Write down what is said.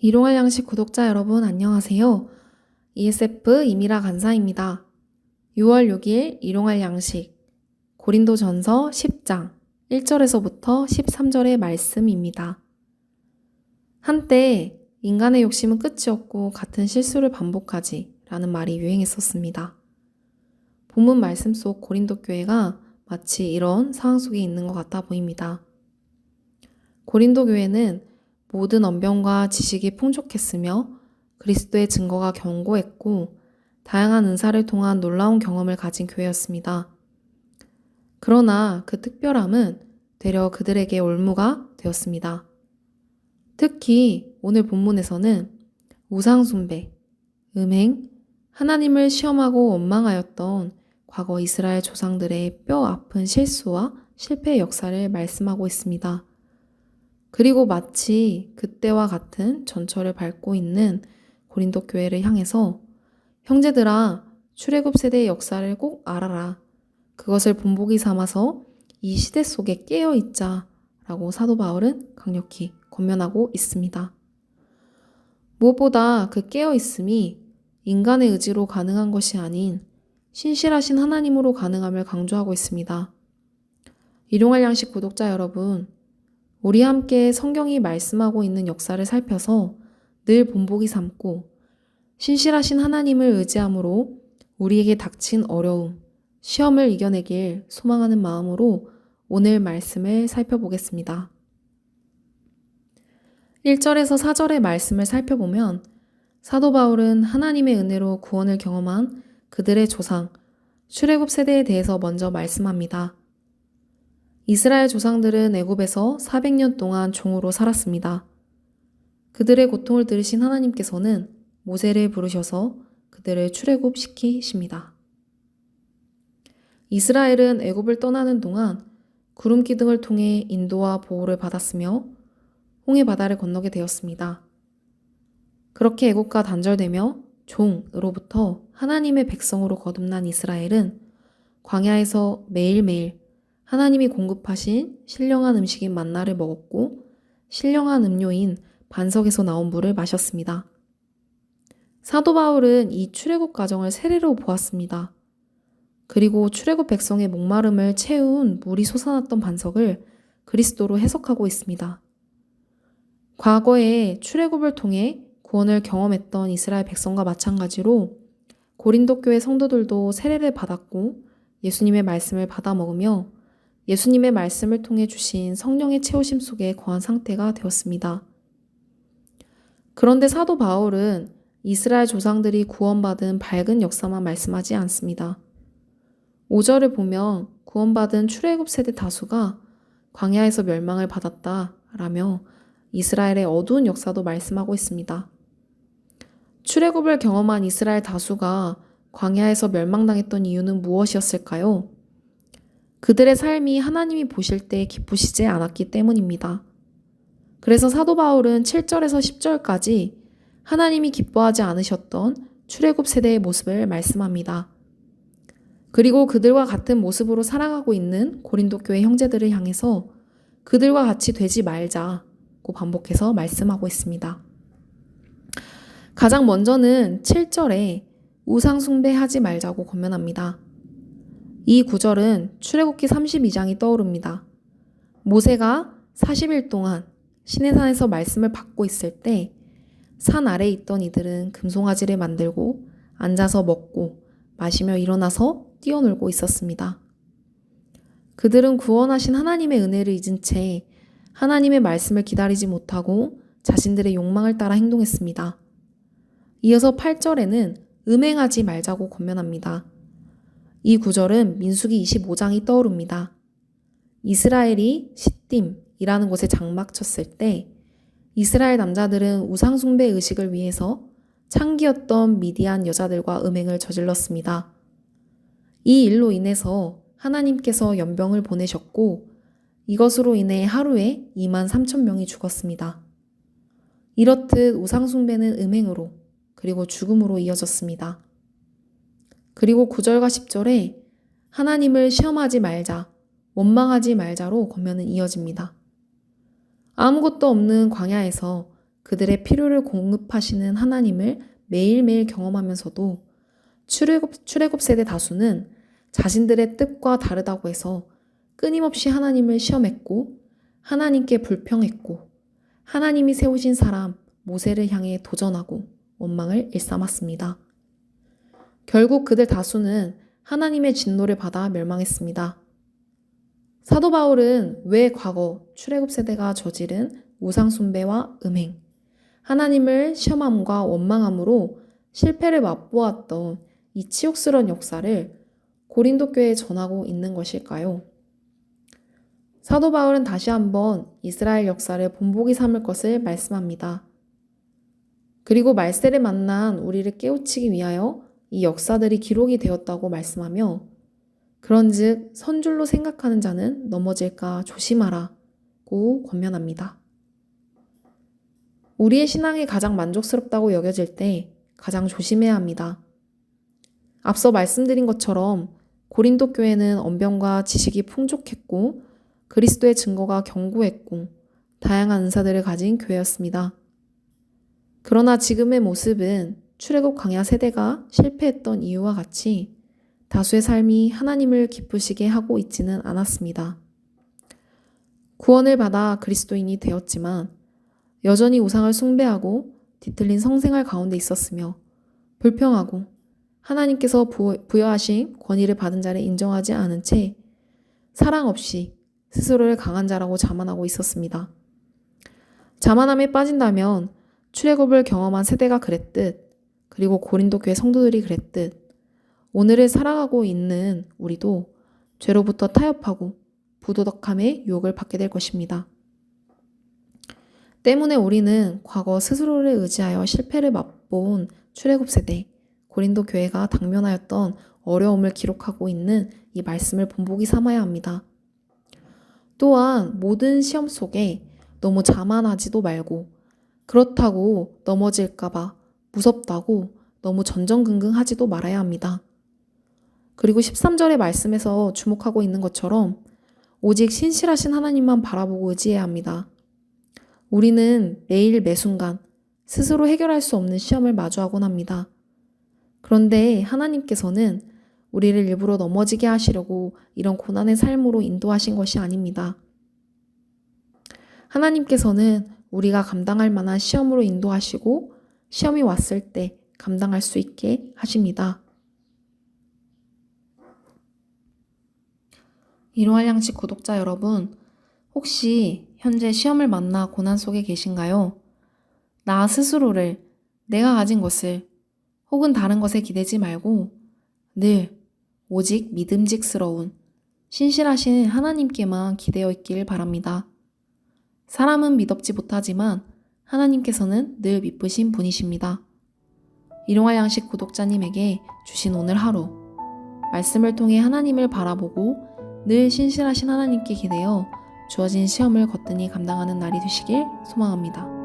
일용할 양식 구독자 여러분 안녕하세요. ESF 이미라 간사입니다. 6월 6일 일용할 양식 고린도전서 10장 1절에서부터 13절의 말씀입니다. 한때 인간의 욕심은 끝이 없고 같은 실수를 반복하지 라는 말이 유행했었습니다. 본문 말씀 속 고린도 교회가 마치 이런 상황 속에 있는 것 같아 보입니다. 고린도 교회는 모든 언변과 지식이 풍족했으며 그리스도의 증거가 견고했고 다양한 은사를 통한 놀라운 경험을 가진 교회였습니다. 그러나 그 특별함은 되려 그들에게 올무가 되었습니다. 특히 오늘 본문에서는 우상숭배, 음행, 하나님을 시험하고 원망하였던 과거 이스라엘 조상들의 뼈 아픈 실수와 실패의 역사를 말씀하고 있습니다. 그리고 마치 그때와 같은 전철을 밟고 있는 고린도 교회를 향해서 형제들아, 출애굽 세대의 역사를 꼭 알아라. 그것을 본보기 삼아서 이 시대 속에 깨어 있자 라고 사도 바울은 강력히 권면하고 있습니다. 무엇보다 그 깨어 있음이 인간의 의지로 가능한 것이 아닌 신실하신 하나님으로 가능함을 강조하고 있습니다. 일용할 양식 구독자 여러분, 우리 함께 성경이 말씀하고 있는 역사를 살펴서 늘 본보기 삼고 신실하신 하나님을 의지함으로 우리에게 닥친 어려움, 시험을 이겨내길 소망하는 마음으로 오늘 말씀을 살펴보겠습니다. 1절에서 4절의 말씀을 살펴보면 사도 바울은 하나님의 은혜로 구원을 경험한 그들의 조상, 출애굽 세대에 대해서 먼저 말씀합니다. 이스라엘 조상들은 애굽에서 400년 동안 종으로 살았습니다. 그들의 고통을 들으신 하나님께서는 모세를 부르셔서 그들을 출애굽시키십니다. 이스라엘은 애굽을 떠나는 동안 구름 기둥을 통해 인도와 보호를 받았으며 홍해 바다를 건너게 되었습니다. 그렇게 애굽과 단절되며 종으로부터 하나님의 백성으로 거듭난 이스라엘은 광야에서 매일매일 하나님이 공급하신 신령한 음식인 만나를 먹었고 신령한 음료인 반석에서 나온 물을 마셨습니다. 사도 바울은 이 출애굽 과정을 세례로 보았습니다. 그리고 출애굽 백성의 목마름을 채운 물이 솟아났던 반석을 그리스도로 해석하고 있습니다. 과거에 출애굽을 통해 구원을 경험했던 이스라엘 백성과 마찬가지로 고린도 교회 성도들도 세례를 받았고 예수님의 말씀을 받아 먹으며 예수님의 말씀을 통해 주신 성령의 채우심 속에 거한 상태가 되었습니다. 그런데 사도 바울은 이스라엘 조상들이 구원받은 밝은 역사만 말씀하지 않습니다. 5절을 보면 구원받은 출애굽 세대 다수가 광야에서 멸망을 받았다라며 이스라엘의 어두운 역사도 말씀하고 있습니다. 출애굽을 경험한 이스라엘 다수가 광야에서 멸망당했던 이유는 무엇이었을까요? 그들의 삶이 하나님이 보실 때 기쁘시지 않았기 때문입니다. 그래서 사도 바울은 7절에서 10절까지 하나님이 기뻐하지 않으셨던 출애굽 세대의 모습을 말씀합니다. 그리고 그들과 같은 모습으로 살아가고 있는 고린도 교회 형제들을 향해서 그들과 같이 되지 말자고 반복해서 말씀하고 있습니다. 가장 먼저는 7절에 우상 숭배하지 말자고 권면합니다. 이 구절은 출애굽기 32장이 떠오릅니다. 모세가 40일 동안 시내산에서 말씀을 받고 있을 때 산 아래에 있던 이들은 금송아지를 만들고 앉아서 먹고 마시며 일어나서 뛰어놀고 있었습니다. 그들은 구원하신 하나님의 은혜를 잊은 채 하나님의 말씀을 기다리지 못하고 자신들의 욕망을 따라 행동했습니다. 이어서 8절에는 음행하지 말자고 권면합니다. 이 구절은 민수기 25장이 떠오릅니다. 이스라엘이 시딤이라는 곳에 장막 쳤을 때 이스라엘 남자들은 우상숭배 의식을 위해서 창기였던 미디안 여자들과 음행을 저질렀습니다. 이 일로 인해서 하나님께서 연병을 보내셨고 이것으로 인해 하루에 23,000명이 죽었습니다. 이렇듯 우상숭배는 음행으로 그리고 죽음으로 이어졌습니다. 그리고 9절과 10절에 하나님을 시험하지 말자, 원망하지 말자로 권면은 이어집니다. 아무것도 없는 광야에서 그들의 필요를 공급하시는 하나님을 매일매일 경험하면서도 출애굽 세대 다수는 자신들의 뜻과 다르다고 해서 끊임없이 하나님을 시험했고 하나님께 불평했고 하나님이 세우신 사람 모세를 향해 도전하고 원망을 일삼았습니다. 결국 그들 다수는 하나님의 진노를 받아 멸망했습니다. 사도 바울은 왜 과거 출애굽 세대가 저지른 우상 숭배와 음행, 하나님을 시험함과 원망함으로 실패를 맛보았던 이 치욕스러운 역사를 고린도 교회에 전하고 있는 것일까요? 사도 바울은 다시 한번 이스라엘 역사를 본보기 삼을 것을 말씀합니다. 그리고 말세를 만난 우리를 깨우치기 위하여 이 역사들이 기록이 되었다고 말씀하며 그런즉 선줄로 생각하는 자는 넘어질까 조심하라고 권면합니다. 우리의 신앙이 가장 만족스럽다고 여겨질 때 가장 조심해야 합니다. 앞서 말씀드린 것처럼 고린도 교회는 언변과 지식이 풍족했고 그리스도의 증거가 견고했고 다양한 은사들을 가진 교회였습니다. 그러나 지금의 모습은 출애굽 광야 세대가 실패했던 이유와 같이 다수의 삶이 하나님을 기쁘시게 하고 있지는 않았습니다. 구원을 받아 그리스도인이 되었지만 여전히 우상을 숭배하고 뒤틀린 성생활 가운데 있었으며 불평하고 하나님께서 부여하신 권위를 받은 자를 인정하지 않은 채 사랑 없이 스스로를 강한 자라고 자만하고 있었습니다. 자만함에 빠진다면 출애굽을 경험한 세대가 그랬듯 그리고 고린도 교회 성도들이 그랬듯 오늘을 살아가고 있는 우리도 죄로부터 타협하고 부도덕함의 유혹을 받게 될 것입니다. 때문에 우리는 과거 스스로를 의지하여 실패를 맛본 출애굽 세대, 고린도 교회가 당면하였던 어려움을 기록하고 있는 이 말씀을 본보기 삼아야 합니다. 또한 모든 시험 속에 너무 자만하지도 말고 그렇다고 넘어질까봐 무섭다고 너무 전전긍긍하지도 말아야 합니다. 그리고 13절의 말씀에서 주목하고 있는 것처럼 오직 신실하신 하나님만 바라보고 의지해야 합니다. 우리는 매일 매순간 스스로 해결할 수 없는 시험을 마주하곤 합니다. 그런데 하나님께서는 우리를 일부러 넘어지게 하시려고 이런 고난의 삶으로 인도하신 것이 아닙니다. 하나님께서는 우리가 감당할 만한 시험으로 인도하시고 시험이 왔을 때 감당할 수 있게 하십니다. 일용할 양식 구독자 여러분, 혹시 현재 시험을 만나 고난 속에 계신가요? 나 스스로를, 내가 가진 것을 혹은 다른 것에 기대지 말고 늘 오직 믿음직스러운 신실하신 하나님께만 기대어 있길 바랍니다. 사람은 믿업지 못하지만 하나님께서는 늘 미쁘신 분이십니다. 일용할 양식 구독자님에게 주신 오늘 하루, 말씀을 통해 하나님을 바라보고 늘 신실하신 하나님께 기대어 주어진 시험을 거뜬히 감당하는 날이 되시길 소망합니다.